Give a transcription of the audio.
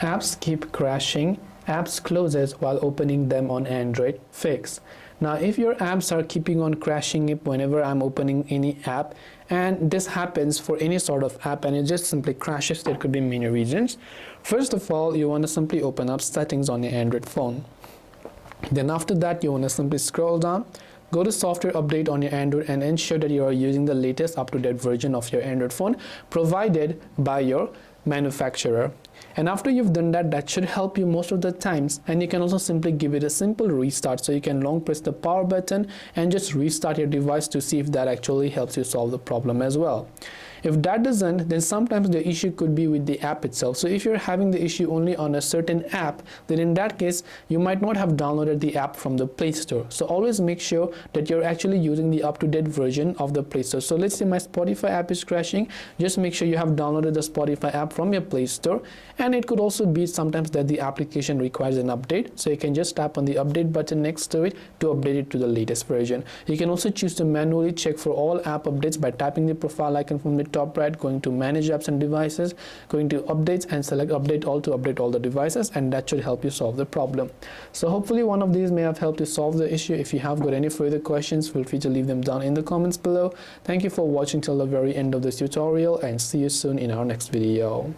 Apps keep crashing, apps closes while opening them on Android, fix. Now if your apps are keeping on crashing it whenever I'm opening any app, and this happens for any sort of app and it just simply crashes, there could be many reasons. First of all, you want to simply open up settings on your Android phone. Then after that, you want to simply scroll down, go to software update on your Android and ensure that you are using the latest up-to-date version of your Android phone provided by your manufacturer. And after you've done that, that should help you most of the times. And you can also simply give it a simple restart, so you can long press the power button and just restart your device to see if that actually helps you solve the problem as well. If that doesn't, then sometimes the issue could be with the app itself. So if you're having the issue only on a certain app, then in that case you might not have downloaded the app from the Play Store. So always make sure that you're actually using the up-to-date version of the Play Store. So let's say my Spotify app is crashing, just make sure you have downloaded the Spotify app from your Play Store. And it could also be sometimes that the application requires an update, so you can just tap on the update button next to it to update it to the latest version. You can also choose to manually check for all app updates by tapping the profile icon from the top right, going to manage apps and devices, going to updates and select update all to update all the devices, and that should help you solve the problem. So hopefully one of these may have helped you solve the issue. If you have got any further questions, feel free to leave them down in the comments below. Thank you for watching till the very end of this tutorial, and see you soon in our next video.